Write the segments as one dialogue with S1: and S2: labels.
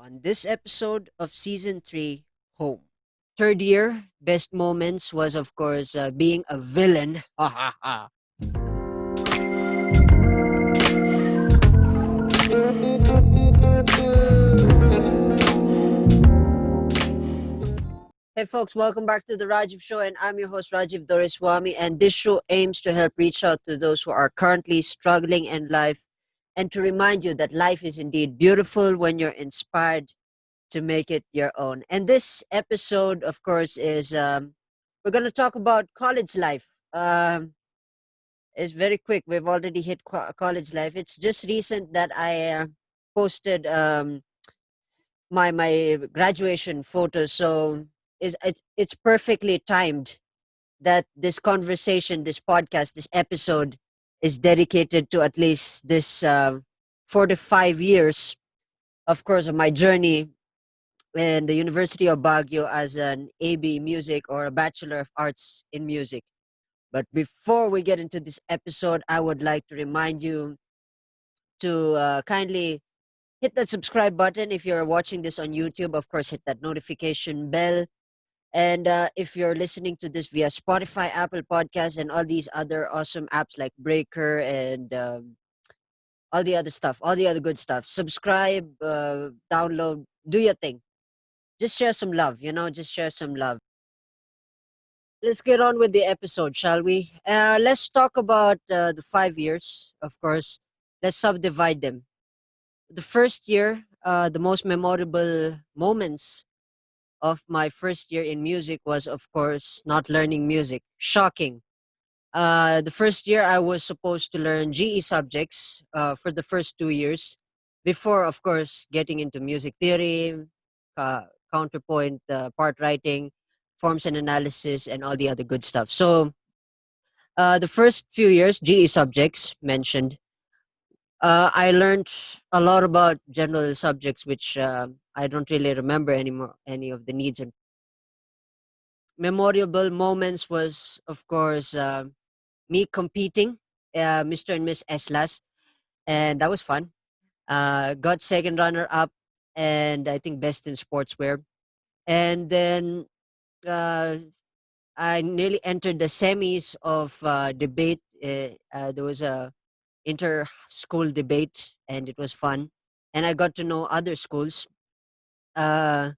S1: on this episode of Season 3, Home. Third year, best moments was, of course, being a villain. Ha ha ha. Hey folks, welcome back to the Rajiv Show, and I'm your host Rajiv Doreswamy. And this show aims to help reach out to those who are currently struggling in life, and to remind you that life is indeed beautiful when you're inspired to make it your own. And this episode, of course, is we're going to talk about college life. It's very quick. We've already hit college life. It's just recent that I posted my graduation photo, so it's perfectly timed that this conversation, this podcast, this episode is dedicated to at least this 4 to 5 years, of course, of my journey in the University of Baguio as an AB Music, or a Bachelor of Arts in Music. But before we get into this episode, I would like to remind you to kindly hit that subscribe button if you're watching this on YouTube. Of course, hit that notification bell. And if you're listening to this via Spotify, Apple Podcasts, and all these other awesome apps like Breaker and all the other stuff, all the other good stuff, subscribe, download, do your thing. Just share some love, just share some love. Let's get on with the episode, shall we? Let's talk about the 5 years, of course. Let's subdivide them. The first year, the most memorable moments of my first year in music was, of course, not learning music. Shocking. The first year, I was supposed to learn GE subjects for the first 2 years before, of course, getting into music theory, uh, counterpoint, part writing, forms and analysis, and all the other good stuff. So, the first few years, GE subjects mentioned, I learned a lot about general subjects, which I don't really remember anymore, any of the needs and memorable moments was, of course, me competing, Mr. and Miss Eslas, and that was fun. Got second runner up, and I think best in sportswear. And then uh, I nearly entered the semis of debate. There was a inter-school debate, and it was fun. And I got to know other schools. Uh,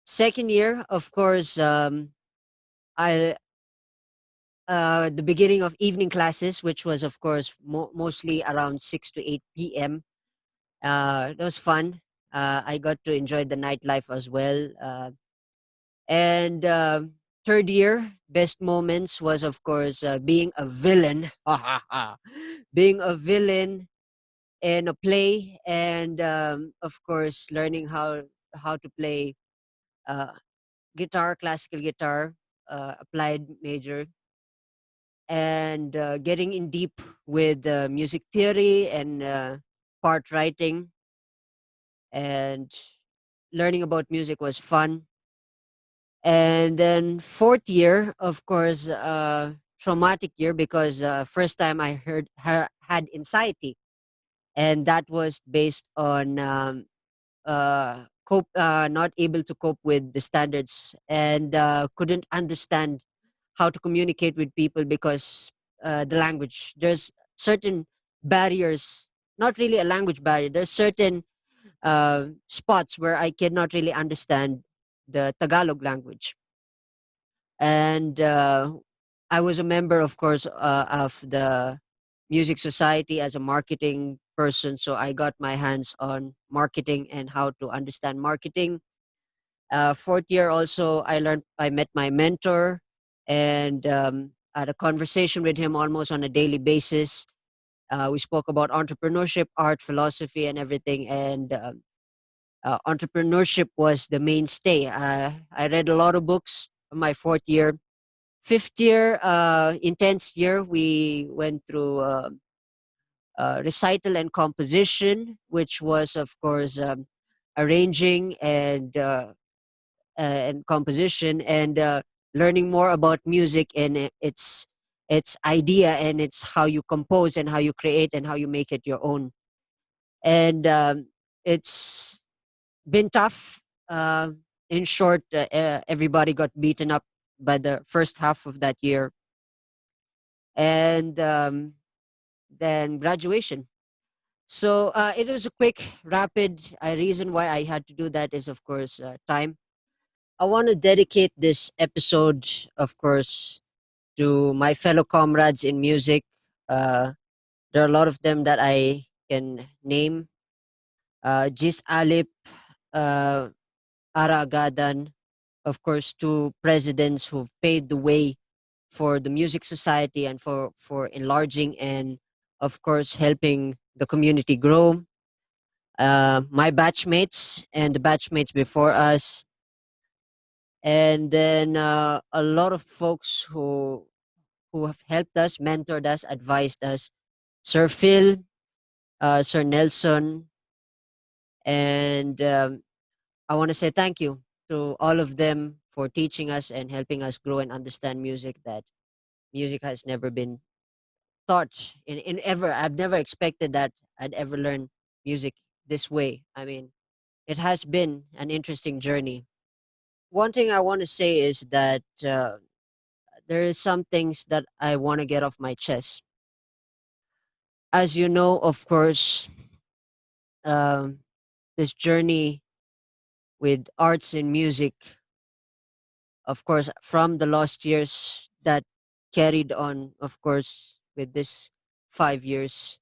S1: Second year, of course, I the beginning of evening classes, which was, of course, mostly around 6 to 8 p.m. That was fun. I got to enjoy the nightlife as well. And third year, best moments was, of course, being a villain. Being a villain in a play, and of course, learning how to play uh, guitar, classical guitar, applied major, and getting in deep with music theory and part writing, and learning about music was fun. And then fourth year, of course, traumatic year, because first time I had anxiety, and that was based on not able to cope with the standards, and couldn't understand how to communicate with people because the language. There's certain barriers, not really a language barrier. There's certain spots where I cannot really understand the Tagalog language. And I was a member, of course, of the Music Society as a marketing person, so I got my hands on marketing and how to understand marketing. Fourth year, also, I met my mentor, and had a conversation with him almost on a daily basis. We spoke about entrepreneurship, art, philosophy, and everything. And entrepreneurship was the mainstay. I read a lot of books in my fourth year. Fifth year, intense year, we went through recital and composition, which was, of course, arranging and composition, and learning more about music and its idea, and it's how you compose and how you create and how you make it your own. And it's been tough. In short, everybody got beaten up by the first half of that year, and then graduation. So it was a quick, rapid. Reason why I had to do that is, of course, time. I want to dedicate this episode, of course, to my fellow comrades in music. Uh, there are a lot of them that I can name. Jis Alip, uh, Ara Agadan, of course, two presidents who've paved the way for the music society and for enlarging and, of course, helping the community grow. My batchmates and the batchmates before us, and then a lot of folks who have helped us, mentored us, advised us. Sir Phil, Sir Nelson, and I want to say thank you to all of them for teaching us and helping us grow and understand music. That music has never been taught in ever. I've never expected that I'd ever learn music this way. I mean, it has been an interesting journey. One thing I want to say is that there is some things that I want to get off my chest. As you know, of course, um, this journey with arts and music, of course, from the last years that carried on, of course, with this 5 years,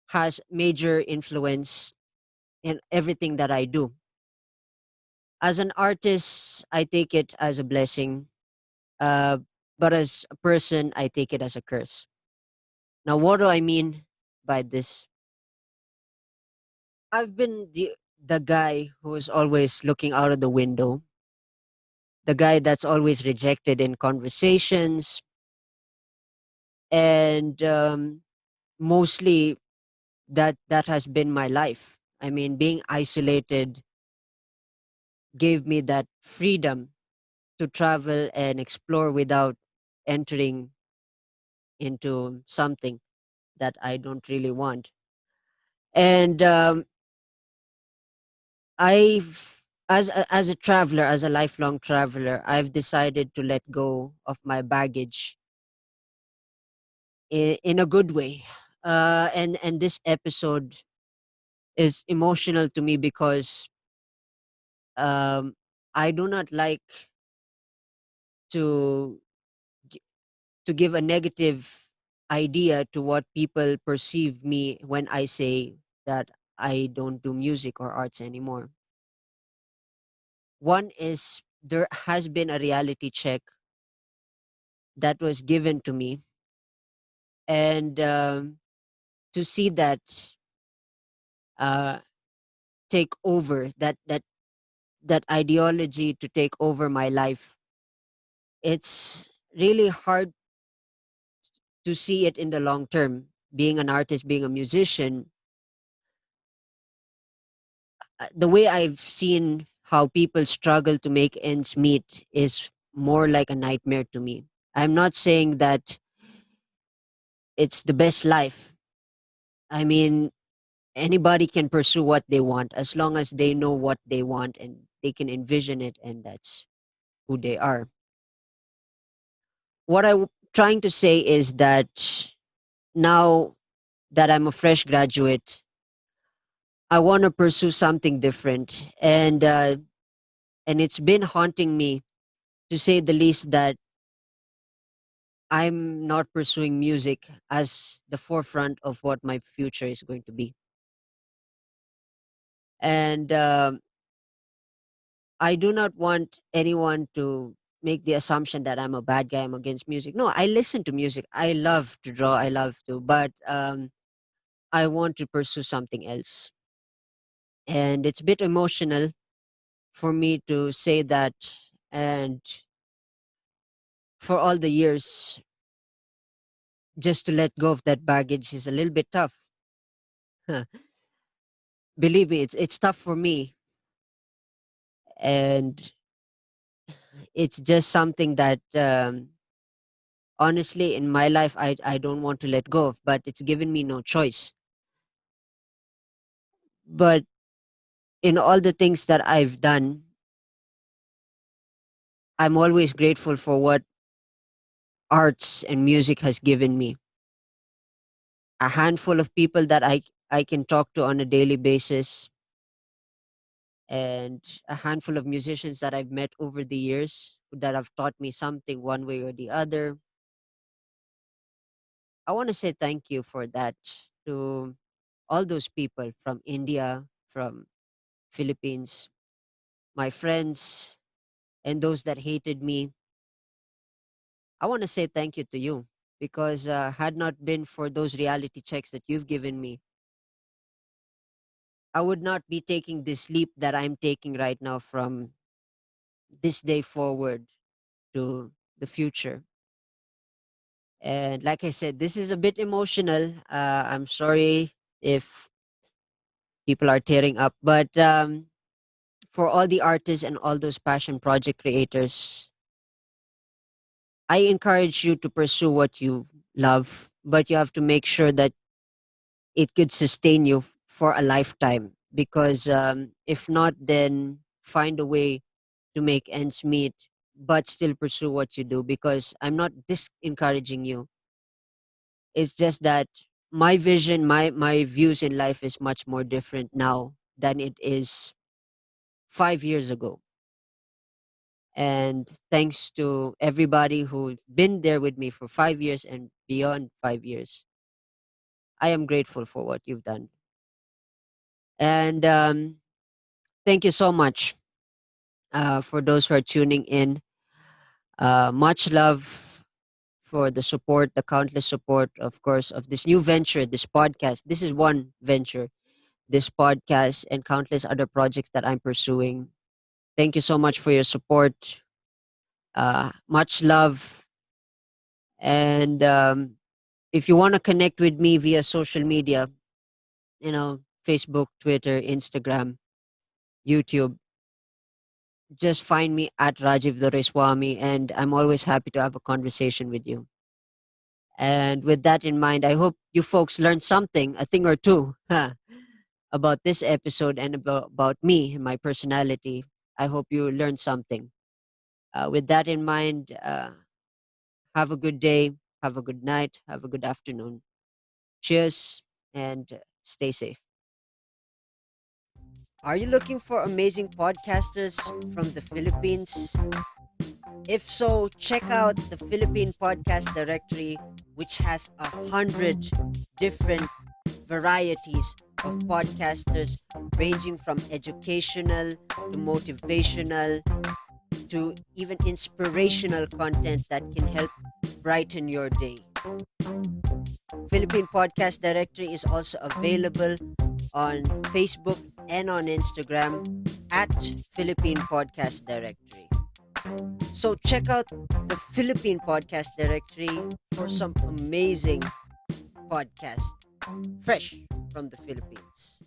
S1: has major influence in everything that I do. As an artist, I take it as a blessing, uh, but as a person, I take it as a curse. Now, what do I mean by this? I've been the guy who is always looking out of the window, the guy that's always rejected in conversations, and mostly that has been my life. I mean, being isolated gave me that freedom to travel and explore without entering into something that I don't really want. And as a traveler, as a lifelong traveler, I've decided to let go of my baggage in a good way. And this episode is emotional to me because um, I do not like to gi- to give a negative idea to what people perceive me when I say that I don't do music or arts anymore. One is there has been a reality check that was given to me, and to see that uh, take over that ideology to take over my life. It's really hard to see it in the long term. Being an artist, being a musician, the way I've seen how people struggle to make ends meet is more like a nightmare to me. I'm not saying that it's the best life. I mean, anybody can pursue what they want as long as they know what they want and they can envision it, and that's who they are. What I'm trying to say is that now that I'm a fresh graduate, I want to pursue something different, and it's been haunting me, to say the least, that I'm not pursuing music as the forefront of what my future is going to be. And I do not want anyone to make the assumption that I'm a bad guy, I'm against music. No, I listen to music. I love to draw, I love to, but I want to pursue something else. And it's a bit emotional for me to say that. And for all the years, just to let go of that baggage is a little bit tough. Believe me, it's tough for me. And it's just something that honestly in my life I don't want to let go of, but it's given me no choice. But In all the things that I've done, I'm always grateful for what arts and music has given me. A handful of people that I can talk to on a daily basis, and a handful of musicians that I've met over the years that have taught me something one way or the other. I want to say thank you for that to all those people from India, from Philippines, my friends, and those that hated me. I want to say thank you to you because had not been for those reality checks that you've given me, I would not be taking this leap that I'm taking right now from this day forward to the future. And like I said, this is a bit emotional. I'm sorry if people are tearing up, but for all the artists and all those passion project creators, I encourage you to pursue what you love, but you have to make sure that it could sustain you for a lifetime. Because if not, then find a way to make ends meet, but still pursue what you do. Because I'm not discouraging you. It's just that my vision, my views in life is much more different now than it is 5 years ago. And thanks to everybody who's been there with me for 5 years and beyond 5 years, I am grateful for what you've done. And thank you so much for those who are tuning in. Much love for the support, the countless support, of course, of this new venture, this podcast. This is one venture, this podcast, and countless other projects that I'm pursuing. Thank you so much for your support. Much love. And if you want to connect with me via social media, Facebook, Twitter, Instagram, YouTube, just find me at Rajiv Doreswamy, and I'm always happy to have a conversation with you. And with that in mind, I hope you folks learned something, a thing or two, about this episode and about me and my personality. I hope you learned something. With that in mind, have a good day, have a good night, have a good afternoon. Cheers, and stay safe. Are you looking for amazing podcasters from the Philippines? If so, check out the Philippine Podcast Directory, which has 100 different varieties of podcasters ranging from educational to motivational to even inspirational content that can help brighten your day. Philippine Podcast Directory is also available on Facebook and on Instagram at Philippine Podcast Directory. So check out the Philippine Podcast Directory for some amazing podcasts fresh from the Philippines.